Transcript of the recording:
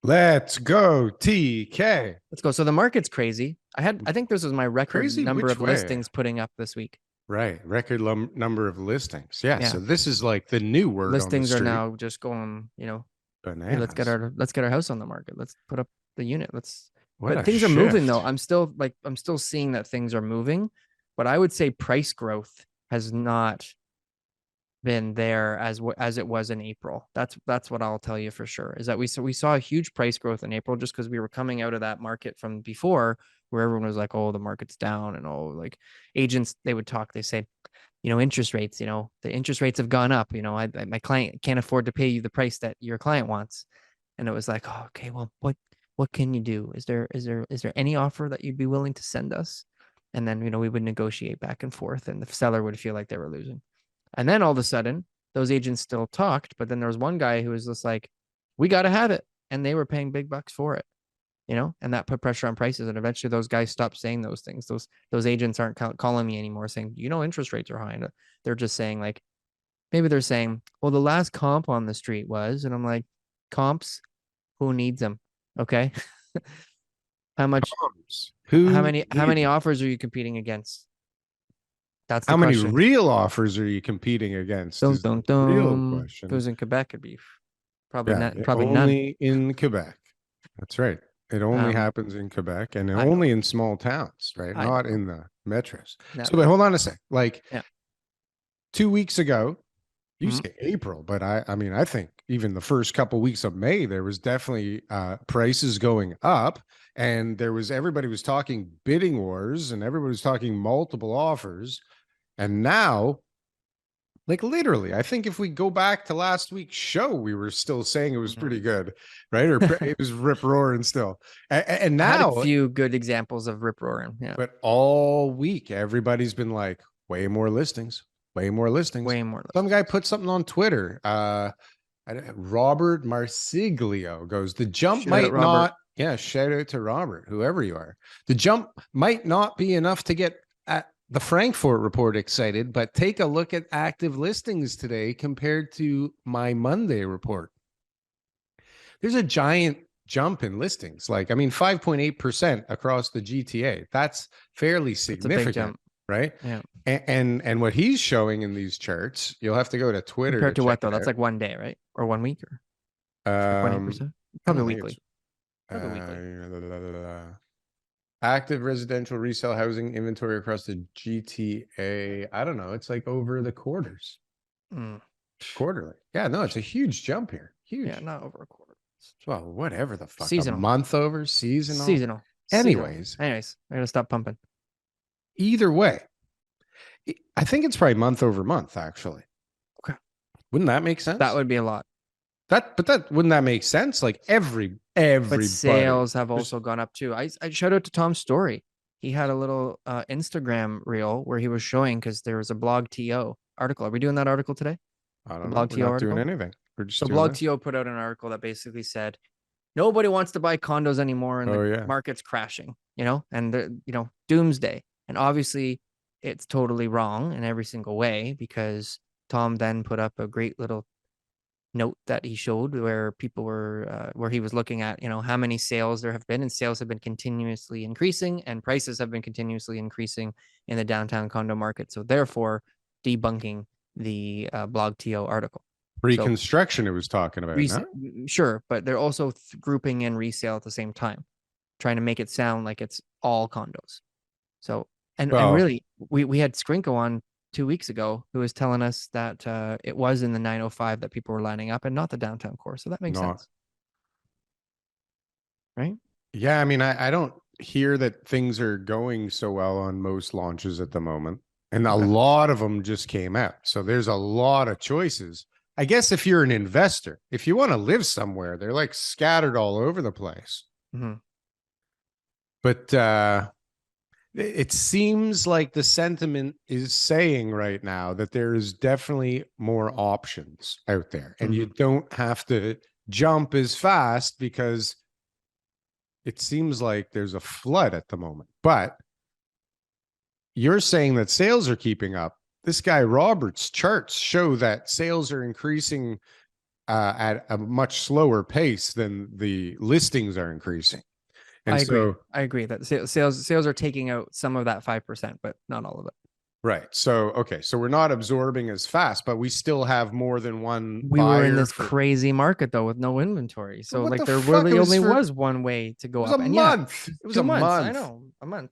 Let's go, TK. Let's go. So the market's crazy. I think this was my record Crazy number which of way? listings putting up this week. Right. Record number of listings. Yeah. Yeah. So this is like the new word on the Listings are street. now just going, hey, Bananas. let's get our house on the market. Let's put up the unit. What But a things are moving though. shift. I'm still seeing that things are moving, but I would say price growth has not been there as it was in April. That's what I'll tell you for sure. Is that we saw a huge price growth in April just because we were coming out of that market from before where everyone was like, oh, the market's down and oh, like agents they would talk, they say, interest rates, the interest rates have gone up. My client can't afford to pay you the price that your client wants. And it was like, oh, okay, well, what can you do? Is there any offer that you'd be willing to send us? And then, we would negotiate back and forth and the seller would feel like they were losing. And then all of a sudden, those agents still talked, but then there was one guy who was just like, we got to have it. And they were paying big bucks for it, and that put pressure on prices. And eventually those guys stopped saying those things. Those agents aren't calling me anymore saying, interest rates are high. And they're just saying like, maybe they're saying, well, the last comp on the street was, and I'm like, comps, who needs them? Okay. how much, how Who many, how needs many them? offers are you competing against? That's the How many question. real offers are you competing against Dum, is the dum, real dum. If it question. was in Quebec, it'd be probably Yeah. not, probably none. Only in Quebec. That's right. It only Um, happens in Quebec and I know, only in small towns, right? I Not know. in the metros. No, So, but hold on a sec. Like yeah. 2 weeks ago, you Mhm. say April, but I mean, I think even the first couple weeks of May, there was definitely prices going up, and everybody was talking bidding wars, and everybody was talking multiple offers, and now, like literally, I think if we go back to last week's show, we were still saying it was Mhm. pretty good, right? Or it was rip roaring still, and I had a now, few good examples of rip roaring. Yeah, but all week everybody's been like, way more listings, way more listings. way more Some guy listings. put something on Twitter. Robert Marsiglio goes, the jump Shout out might Robert. not, yeah, shout out to Robert, whoever you are. The jump might not be enough to get at the Frankfurt report excited, but take a look at active listings today compared to my Monday report. There's a giant jump in listings. Like, I mean, 5.8% across the GTA. That's fairly That's a big significant, jump. right? Yeah. And what he's showing in these charts, you'll have to go to Twitter to Compared to check what though? it That's out. like one day, right? Or 1 week or 5.8%? I Probably don't think weekly. it's Probably weekly. active residential resale housing inventory across the GTA. I don't know. It's like over the Mm. quarterly. Yeah, no, it's a huge jump here. Yeah, Huge. not over a quarter. Well, whatever the fuck, a Seasonal. month over seasonal. Seasonal. Seasonal. Anyways, Anyways, I gotta stop pumping. either way, I think it's probably month over month, actually. Okay. Wouldn't that make That sense? would be a lot. But wouldn't that make sense? Like But everybody. sales have There's also gone up too. I shout out to Tom's story. He had a little Instagram reel where he was showing because there was a blog TO article. Are we doing that article today? I The don't know. blog We're TO not doing article? anything. We're just So doing blog this. TO put out an article that basically said nobody wants to buy condos anymore and Oh the yeah. market's crashing, and doomsday. And obviously it's totally wrong in every single way because Tom then put up a great little note that he showed where people were where he was looking at how many sales there have been, and sales have been continuously increasing and prices have been continuously increasing in the downtown condo market, so therefore debunking the blog to article. So Pre-construction it was talking about, no? sure, but they're also grouping in resale at the same time, trying to make it sound like it's all condos. So and Well, really we had Skrinko on 2 weeks ago who was telling us that it was in the 905 that people were lining up and not the downtown core. So that makes not. sense, right? Yeah, I mean, I don't hear that things are going so well on most launches at the moment. And a Okay. lot of them just came out. So there's a lot of choices. I guess if you're an investor, if you want to live somewhere, they're like scattered all over the place. Mm-hmm. But it seems like the sentiment is saying right now that there is definitely more options out there. And you Mm-hmm. don't have to jump as fast because it seems like there's a flood at the moment. But you're saying that sales are keeping up. This guy Robert's charts show that sales are increasing at a much slower pace than the listings are increasing. And I agree. so, I agree that sales are taking out some of that 5%, but not all of it. right. So, okay. So we're not absorbing as fast, but we still have more than one We were in buyer this for crazy market though with no inventory. So what like the there fuck? really only It was one way to go was up. a And yeah, month. It was a 2 months. I month. know, a month.